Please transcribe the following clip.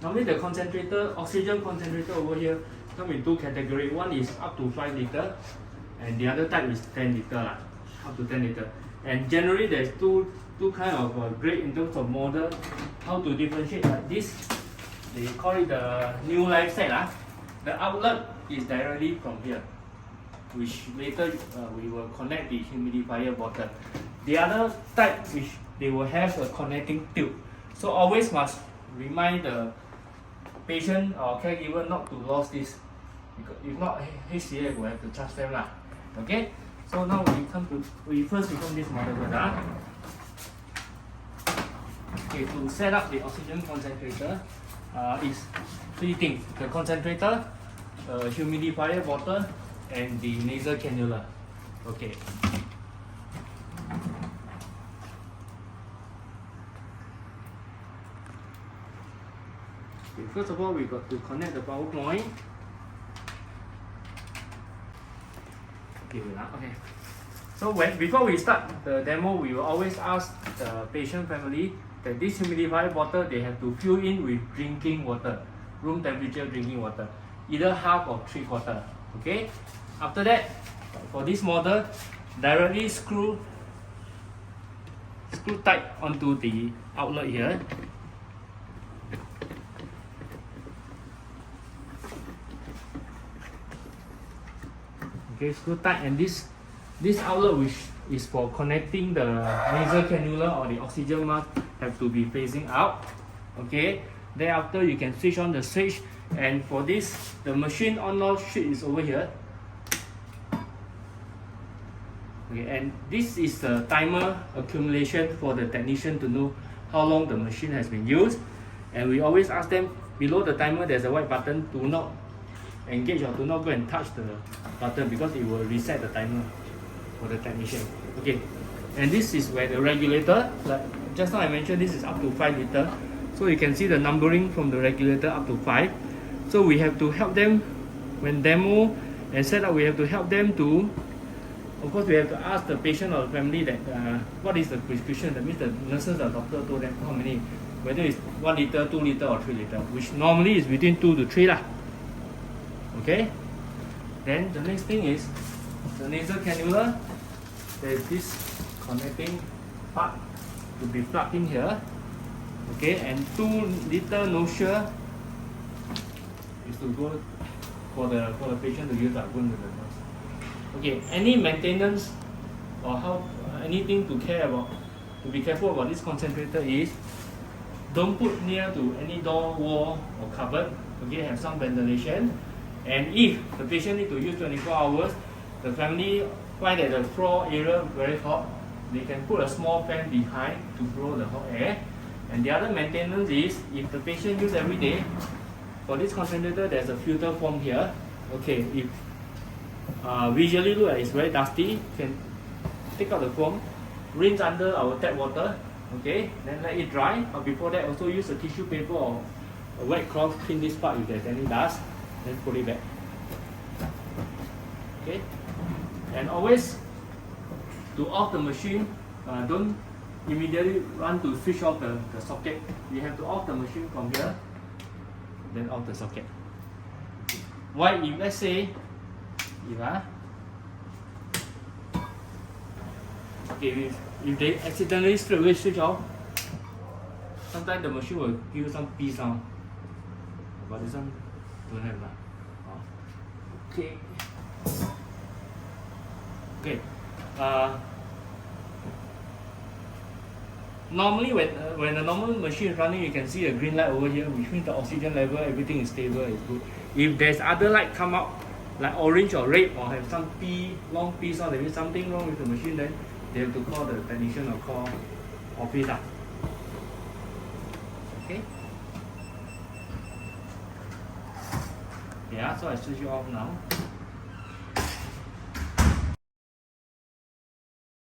Normally the concentrator, oxygen concentrator over here come in two categories. One is up to 5 liter and the other type is 10 liter lah, up to 10 liter. And generally there's two kind of grade in terms of model. How to differentiate like this? They call it the new life set lah. The outlet is directly from here, which later we will connect the humidifier bottle. The other type which they will have a connecting tube. So always must remind the patient or caregiver not to lose this, because if not HCA will have to charge them lah. Okay, so now we first become this model first. Okay, to set up the oxygen concentrator is 3 things: the concentrator, humidifier bottle, and the nasal cannula. Okay. First of all, we got to connect the power point. Okay. So before we start the demo, we will always ask the patient family that this humidifier bottle they have to fill in with drinking water, room temperature drinking water, either half or 3/4. Okay. After that, for this model, directly screw tight onto the outlet here. Okay, screw tight, and this outlet, which is for connecting the nasal cannula or the oxygen mask, have to be facing out. Okay, thereafter you can switch on the switch, and for this the machine on-off switch is over here. Okay, and this is the timer accumulation for the technician to know how long the machine has been used. And we always ask them, below the timer there's a white button, do not engage or do not go and touch the button, because it will reset the timer for the technician. Okay, and this is where the regulator, like just now I mentioned, this is up to 5 liter. So you can see the numbering from the regulator up to 5. So we have to help them when demo and set up. We have to help them to, of course we have to ask the patient or the family that what is the prescription. That means the nurses or doctor told them how many, whether it's 1 liter, 2 liter or 3 liter, which normally is between 2 to 3 lah. Okay, then the next thing is the nasal cannula. There's this connecting part to be plugged in here. Okay, and 2 liter nozzle is to go for the patient to use that going to the nurse. Okay, any maintenance or anything to care about, to be careful about this concentrator is, don't put near to any door, wall or cupboard. Okay, have some ventilation. And if the patient need to use 24 hours, the family find that the floor area very hot, they can put a small fan behind to blow the hot air. And the other maintenance is, if the patient use every day, for this concentrator there's a filter foam here. Okay, if visually look like it's very dusty, you can take out the foam, rinse under our tap water, okay, then let it dry. But before that, also use a tissue paper or a wet cloth, clean this part if there's any dust, then put it back. Okay, and always to off the machine, don't immediately run to switch off the socket. You have to off the machine from here, then off the socket. Why? If let's say, if they accidentally straight away switch off, sometimes the machine will give some beep sound, but this one don't have that. Okay. Okay. Normally when a normal machine is running, you can see a green light over here, which means the oxygen level, everything is stable, is good. If there's other light come out, like orange or red, or have some long P sound, there is something wrong with the machine, then they have to call the technician or call office. Okay? Yeah, so I switch it off now.